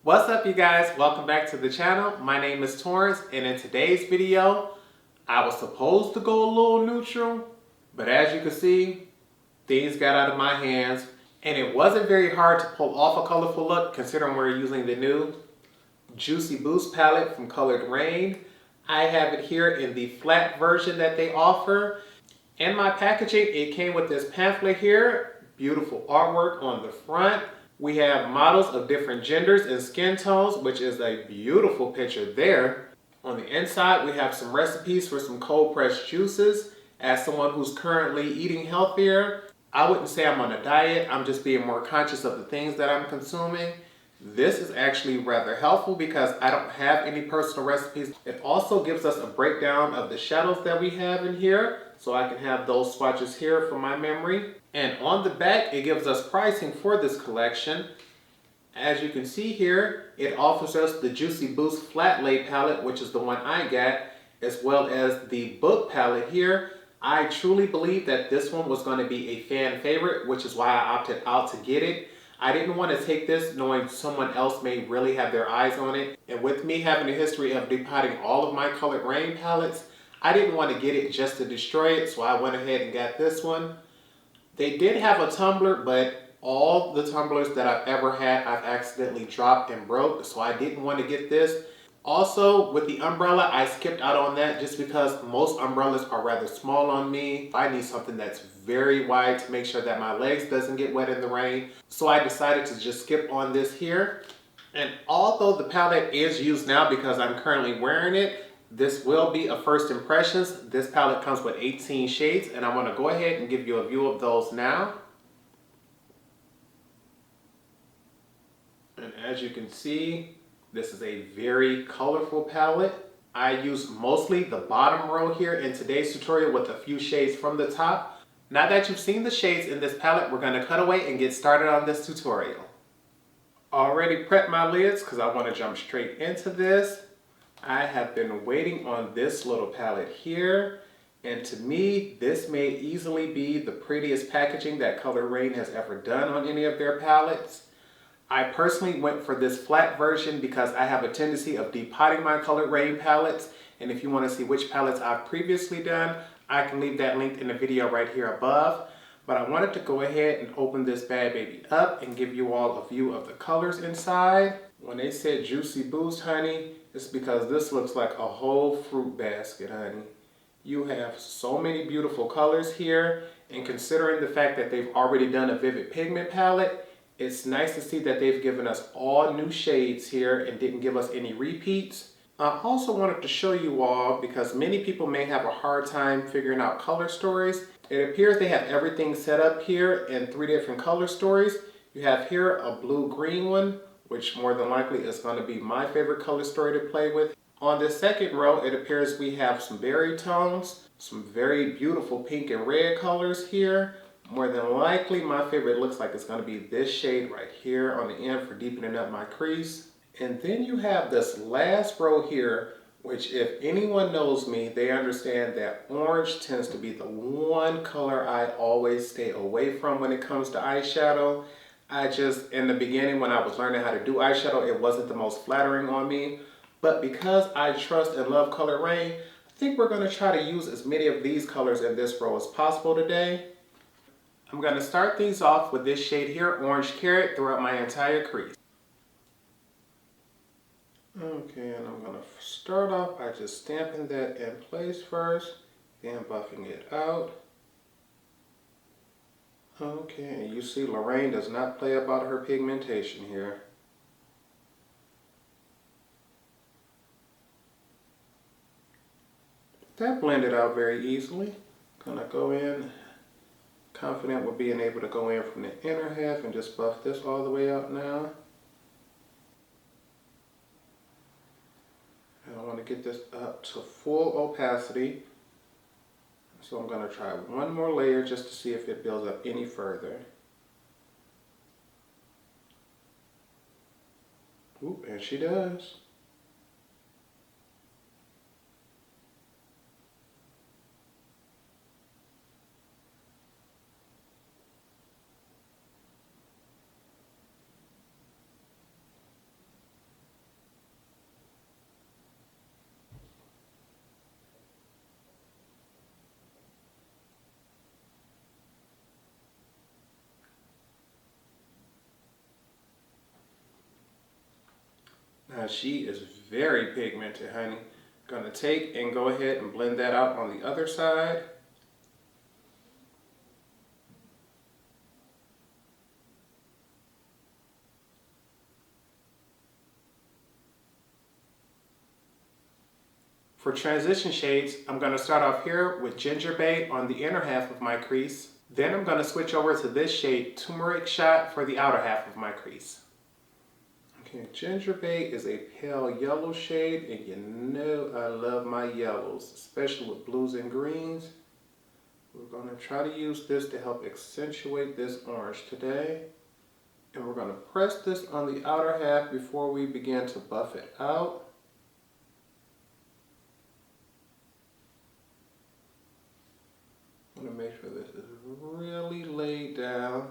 What's up, you guys? Welcome back to the channel. My name is Torrence, and in today's video, I was supposed to go a little neutral, but as you can see, things got out of my hands, and it wasn't very hard to pull off a colorful look considering we're using the new Juicy Boost palette from colouredraine. I have it here in the flat version that they offer. In my packaging, it came with this pamphlet here, beautiful artwork on the front. We have models of different genders and skin tones, which is a beautiful picture there. On the inside, we have some recipes for some cold pressed juices. As someone who's currently eating healthier, I wouldn't say I'm on a diet, I'm just being more conscious of the things that I'm consuming. This is actually rather helpful because I don't have any personal recipes. It also gives us a breakdown of the shadows that we have in here, so I can have those swatches here for my memory. And on the back, it gives us pricing for this collection. As you can see here, it offers us the Juicy Boost Flat Lay palette, which is the one I got, as well as the book palette here. I truly believe that this one was going to be a fan favorite, which is why I opted out to get it. I didn't want to take this knowing someone else may really have their eyes on it. And with me having a history of depotting all of my colouredraine palettes, I didn't want to get it just to destroy it, so I went ahead and got this one. They did have a tumbler, but all the tumblers that I've ever had, I've accidentally dropped and broke, so I didn't want to get this. Also, with the umbrella, I skipped out on that just because most umbrellas are rather small on me. I need something that's very wide to make sure that my legs doesn't get wet in the rain. So I decided to just skip on this here. And although the palette is used now because I'm currently wearing it, this will be a first impressions. This palette comes with 18 shades, and I want to go ahead and give you a view of those now. And as you can see, this is a very colorful palette. I use mostly the bottom row here in today's tutorial with a few shades from the top. Now that you've seen the shades in this palette, we're going to cut away and get started on this tutorial. Already prepped my lids because I want to jump straight into this. I have been waiting on this little palette here, and to me, this may easily be the prettiest packaging that colouredraine has ever done on any of their palettes. I personally went for this flat version because I have a tendency of depotting my colouredraine palettes, and if you want to see which palettes I've previously done, I can leave that linked in the video right here above. But I wanted to go ahead and open this bad baby up and give you all a view of the colors inside. When they said Juicy Boost, honey, it's because this looks like a whole fruit basket, honey. You have so many beautiful colors here, and considering the fact that they've already done a vivid pigment palette, it's nice to see that they've given us all new shades here and didn't give us any repeats. I also wanted to show you all, because many people may have a hard time figuring out color stories. It appears they have everything set up here in 3 different color stories. You have here a blue-green one, which more than likely is going to be my favorite color story to play with. On this second row, it appears we have some berry tones, some very beautiful pink and red colors here. More than likely, my favorite looks like it's going to be this shade right here on the end for deepening up my crease. And then you have this last row here, which if anyone knows me, they understand that orange tends to be the one color I always stay away from when it comes to eyeshadow. In the beginning when I was learning how to do eyeshadow, it wasn't the most flattering on me. But because I trust and love colouredraine, I think we're going to try to use as many of these colors in this row as possible today. I'm going to start things off with this shade here, Orange Carrot, throughout my entire crease. Okay, and I'm going to start off by just stamping that in place first, then buffing it out. Okay, and you see Raine does not play about her pigmentation here. That blended out very easily. Gonna go in, confident with being able to go in from the inner half and just buff this all the way out now. And I want to get this up to full opacity. So I'm going to try one more layer just to see if it builds up any further. Oop, and she does. Now she is very pigmented, honey. Gonna take and go ahead and blend that out on the other side. For transition shades, I'm going to start off here with Ginger Bay on the inner half of my crease. Then I'm going to switch over to this shade, Turmeric Shot, for the outer half of my crease. Okay, Ginger Bay is a pale yellow shade, and you know I love my yellows, especially with blues and greens. We're going to try to use this to help accentuate this orange today. And we're going to press this on the outer half before we begin to buff it out. I'm going to make sure this is really laid down.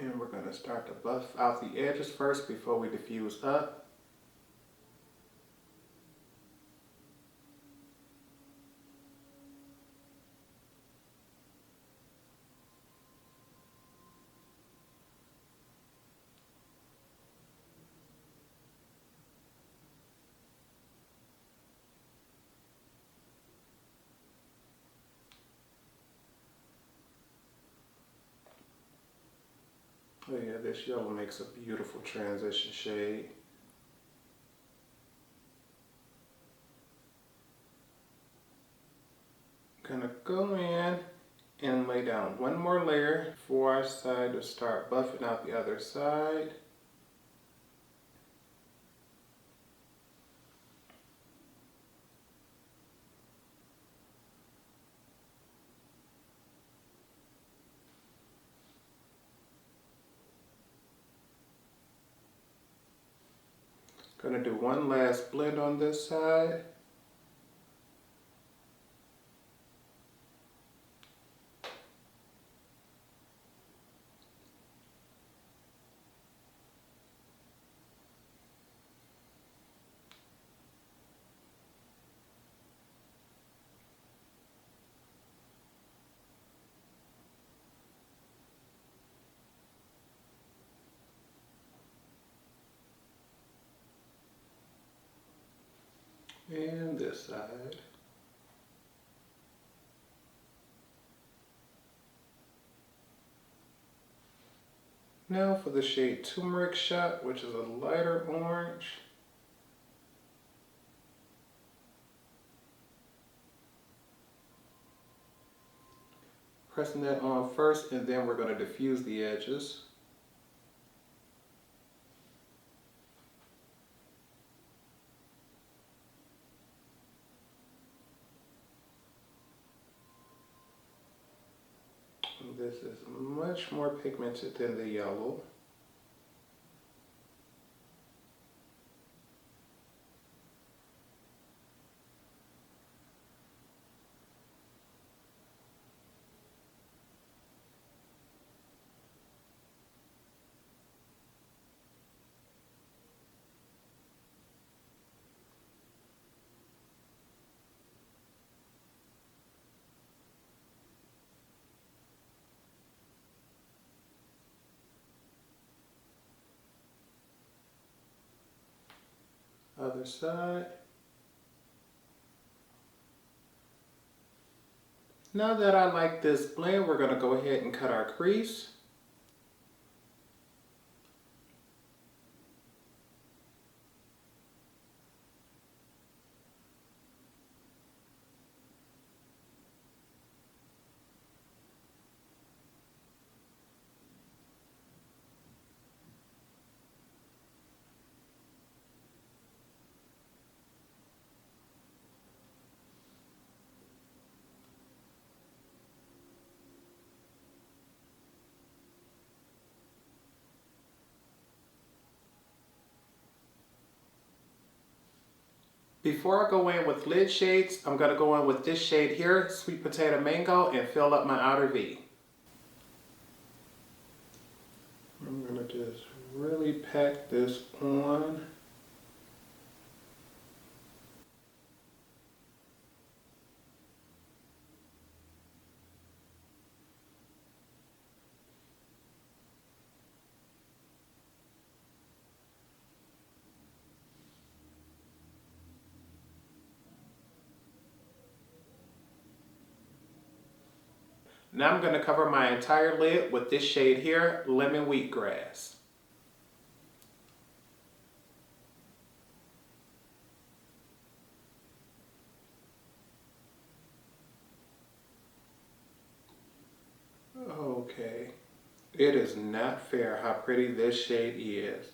And we're going to start to buff out the edges first before we diffuse up. Oh yeah, this yellow makes a beautiful transition shade. Gonna go in and lay down one more layer before I decide to start buffing out the other side. Gonna do one last blend on this side. And this side. Now for the shade Turmeric Shot, which is a lighter orange. Pressing that on first, and then we're going to diffuse the edges. This is much more pigmented than the yellow. Other side. Now that I like this blend, we're going to go ahead and cut our crease. Before I go in with lid shades, I'm going to go in with this shade here, Sweet Potato Mango, and fill up my outer V. I'm going to just really pack this on. Now I'm going to cover my entire lid with this shade here, Lemon Wheatgrass. Okay, it is not fair how pretty this shade is.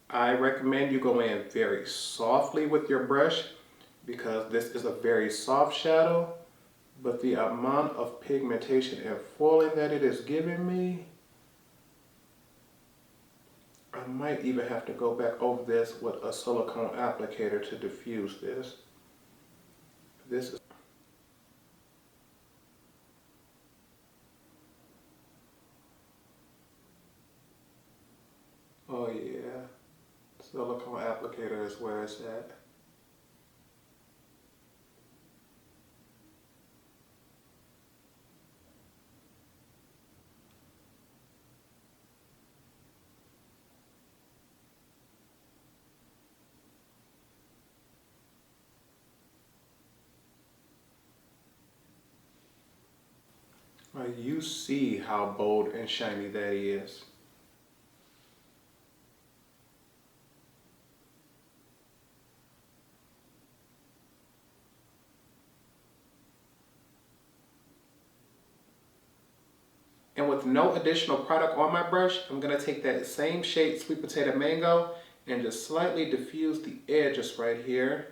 I recommend you go in very softly with your brush because this is a very soft shadow, but the amount of pigmentation and foiling that it is giving me, I might even have to go back over this with a silicone applicator to diffuse this. This is oh yeah, silicone applicator is where it's at. You see how bold and shiny that is. And with no additional product on my brush, I'm going to take that same shade Sweet Potato Mango and just slightly diffuse the edges right here.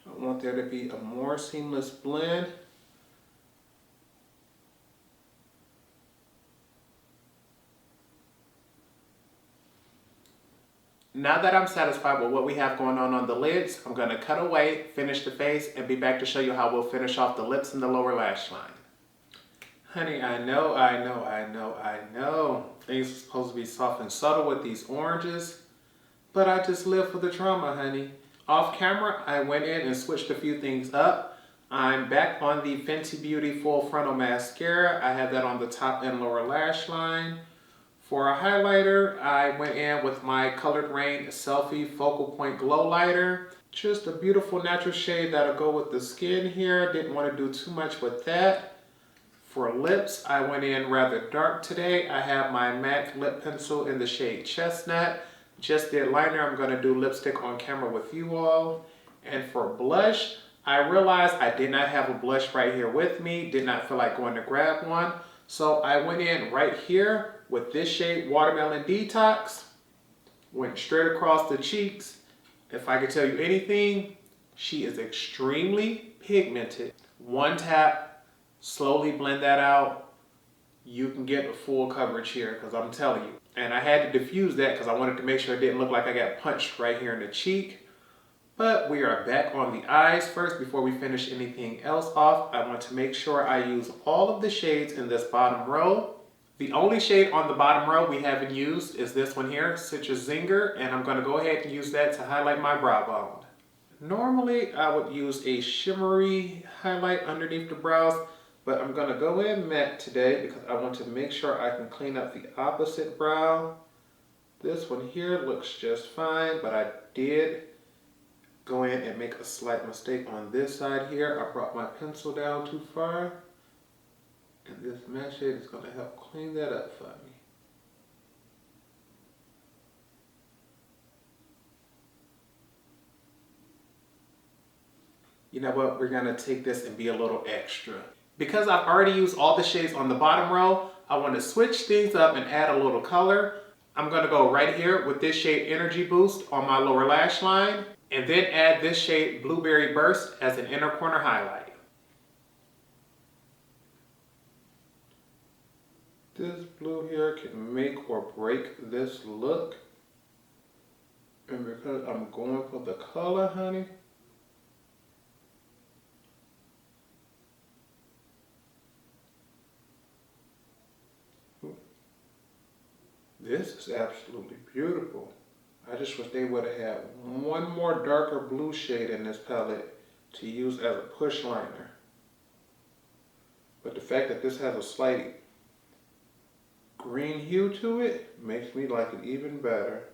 I want there to be a more seamless blend. Now that I'm satisfied with what we have going on the lids, I'm going to cut away, finish the face, and be back to show you how we'll finish off the lips and the lower lash line. Honey, I know. Things are supposed to be soft and subtle with these oranges, but I just live for the drama, honey. Off camera, I went in and switched a few things up. I'm back on the Fenty Beauty Full Frontal Mascara. I have that on the top and lower lash line. For a highlighter, I went in with my colouredraine Selfie Focal Point Glow Lighter. Just a beautiful natural shade that'll go with the skin here. Didn't want to do too much with that. For lips, I went in rather dark today. I have my MAC lip pencil in the shade Chestnut. Just did liner. I'm going to do lipstick on camera with you all. And for blush, I realized I did not have a blush right here with me. Did not feel like going to grab one. So I went in right here with this shade Watermelon Detox. Went straight across the cheeks. If I could tell you anything, she is extremely pigmented. One tap, slowly blend that out. You can get a full coverage here because I'm telling you. And I had to diffuse that because I wanted to make sure it didn't look like I got punched right here in the cheek. But we are back on the eyes first. Before we finish anything else off, I want to make sure I use all of the shades in this bottom row. The only shade on the bottom row we haven't used is this one here, Citrus Zinger, and I'm going to go ahead and use that to highlight my brow bone. Normally I would use a shimmery highlight underneath the brows, but I'm going to go in matte today because I want to make sure I can clean up the opposite brow. This one here looks just fine, but I did go in and make a slight mistake on this side here. I brought my pencil down too far. And this matte shade is going to help clean that up for me. You know what? We're going to take this and be a little extra. Because I've already used all the shades on the bottom row, I want to switch things up and add a little color. I'm going to go right here with this shade Energy Boost on my lower lash line. And then add this shade Blueberry Burst as an inner corner highlight. This blue here can make or break this look. And because I'm going for the color, honey, this is absolutely beautiful. I just wish they would have had one more darker blue shade in this palette to use as a push liner. But the fact that this has a slight green hue to it makes me like it even better.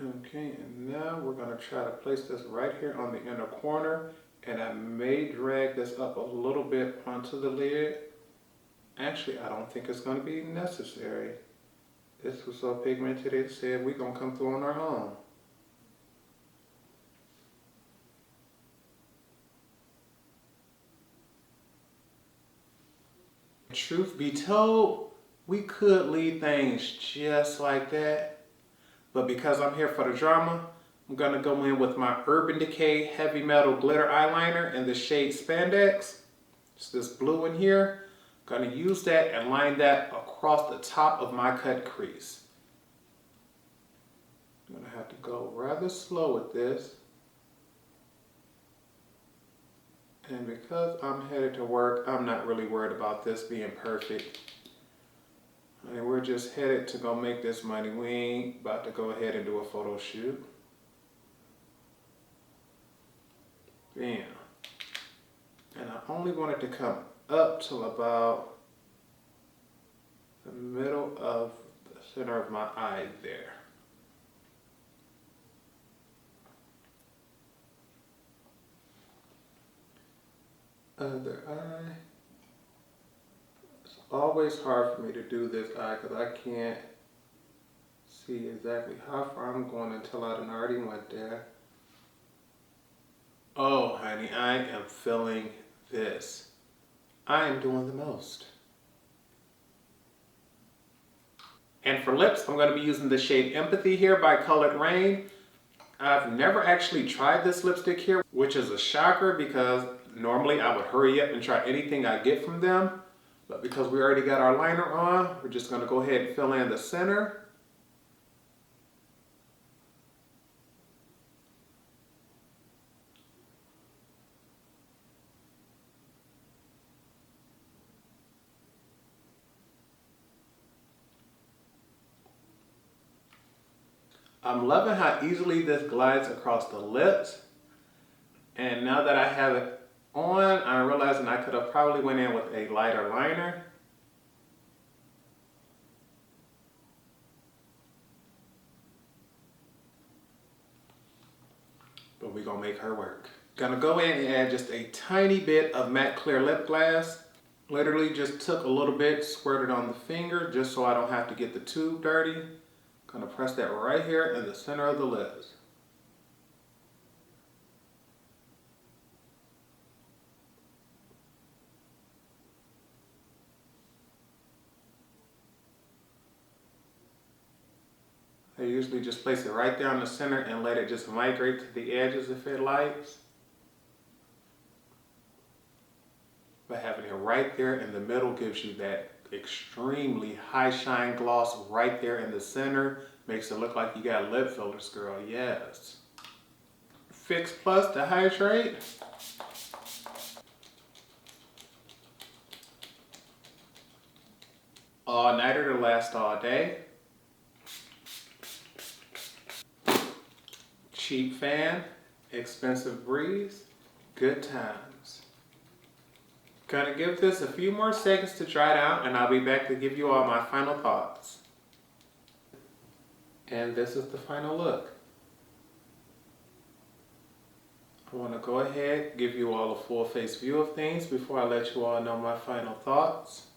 Okay, and now we're going to try to place this right here on the inner corner, and I may drag this up a little bit onto the lid. Actually, I don't think it's going to be necessary. This was so pigmented it said we're going to come through on our own. Truth be told, we could leave things just like that, but because I'm here for the drama, I'm going to go in with my Urban Decay Heavy Metal Glitter Eyeliner in the shade Spandex. It's this blue in here. I'm going to use that and line that across the top of my cut crease. I'm going to have to go rather slow with this. And because I'm headed to work, I'm not really worried about this being perfect. I mean, we're just headed to go make this money. We ain't about to go ahead and do a photo shoot. Bam. And I only want it to come up till about the middle of the center of my eye there. Other eye. It's always hard for me to do this eye because I can't see exactly how far I'm going until I done already went there. Oh, honey, I am feeling this. I am doing the most. And for lips, I'm going to be using the shade Empathy here by colouredraine. I've never actually tried this lipstick here, which is a shocker because normally I would hurry up and try anything I get from them. But because we already got our liner on, we're just going to go ahead and fill in the center. I'm loving how easily this glides across the lips. And now that I have it on, I'm realizing I could have probably went in with a lighter liner. But we're gonna make her work. Gonna go in and add just a tiny bit of matte clear lip gloss. Literally just took a little bit, squirted on the finger just so I don't have to get the tube dirty. Gonna press that right here in the center of the lips. I usually just place it right there in the center and let it just migrate to the edges if it likes. But having it right there in the middle gives you that extremely high shine gloss right there in the center. Makes it look like you got lip fillers, girl, yes. Fix Plus to hydrate. All nighter to last all day. Cheap fan, expensive breeze, good times. Gonna give this a few more seconds to dry out and I'll be back to give you all my final thoughts. And this is the final look. I want to go ahead, give you all a full face view of things before I let you all know my final thoughts.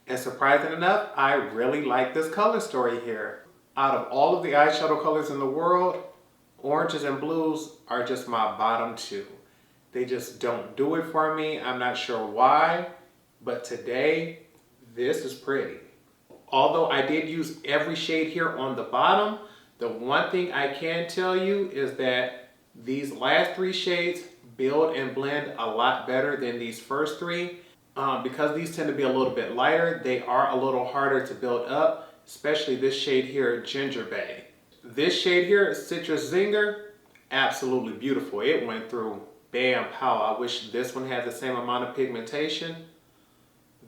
And surprising enough, I really like this color story here. Out of all of the eyeshadow colors in the world, oranges and blues are just my bottom two. They just don't do it for me. I'm not sure why, but today, this is pretty. Although I did use every shade here on the bottom, the one thing I can tell you is that these last three shades build and blend a lot better than these first three. Because these tend to be a little bit lighter, they are a little harder to build up, especially this shade here, Ginger Bay. This shade here, Citrus Zinger, absolutely beautiful. It went through bam, pow. I wish this one had the same amount of pigmentation.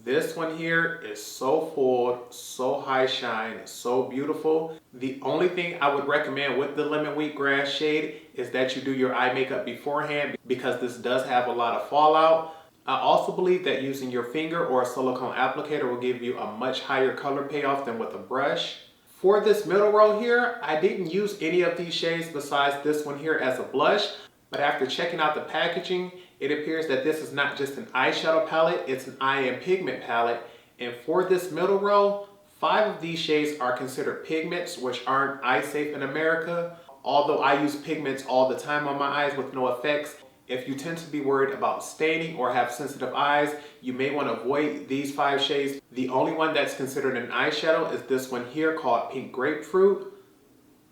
This one here is so full, so high shine, so beautiful. The only thing I would recommend with the Lemon Wheatgrass shade is that you do your eye makeup beforehand because this does have a lot of fallout. I also believe that using your finger or a silicone applicator will give you a much higher color payoff than with a brush. For this middle row here, I didn't use any of these shades besides this one here as a blush, but after checking out the packaging, it appears that this is not just an eyeshadow palette, it's an eye and pigment palette. And for this middle row, 5 of these shades are considered pigments, which aren't eye safe in America. Although I use pigments all the time on my eyes with no effects, if you tend to be worried about staining or have sensitive eyes, you may want to avoid these 5 shades. The only one that's considered an eyeshadow is this one here called Pink Grapefruit.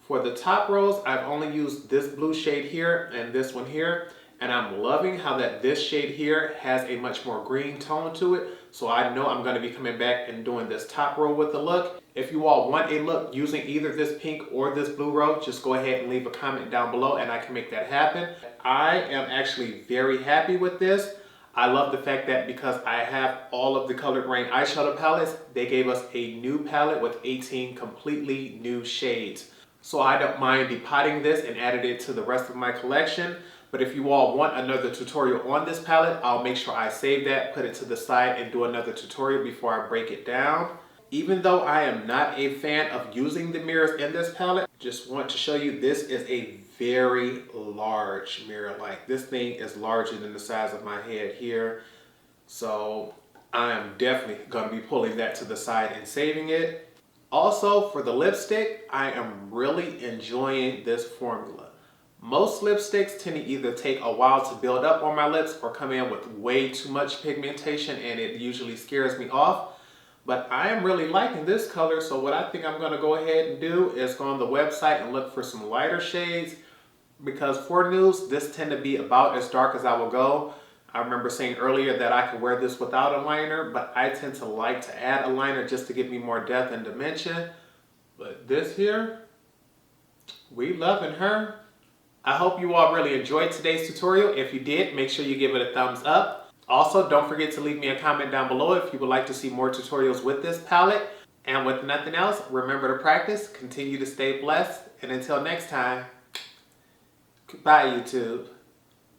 For the top rows, I've only used this blue shade here and this one here. And I'm loving how that this shade here has a much more green tone to it. So I know I'm going to be coming back and doing this top row with the look. If you all want a look using either this pink or this blue row, just go ahead and leave a comment down below and I can make that happen. I am actually very happy with this. I love the fact that because I have all of the colouredraine eyeshadow palettes, they gave us a new palette with 18 completely new shades. So I don't mind depotting this and added it to the rest of my collection. But if you all want another tutorial on this palette, I'll make sure I save that, put it to the side, and do another tutorial before I break it down. Even though I am not a fan of using the mirrors in this palette, just want to show you this is a very large mirror. Like, this thing is larger than the size of my head here. So I am definitely going to be pulling that to the side and saving it. Also, for the lipstick, I am really enjoying this formula. Most lipsticks tend to either take a while to build up on my lips or come in with way too much pigmentation, and it usually scares me off. But I am really liking this color, so what I think I'm going to go ahead and do is go on the website and look for some lighter shades, because for nudes, this tend to be about as dark as I will go. I remember saying earlier that I could wear this without a liner, but I tend to like to add a liner just to give me more depth and dimension. But this here, we loving her. I hope you all really enjoyed today's tutorial. If you did, make sure you give it a thumbs up. Also, don't forget to leave me a comment down below if you would like to see more tutorials with this palette. And with nothing else, remember to practice, continue to stay blessed, and until next time, goodbye YouTube.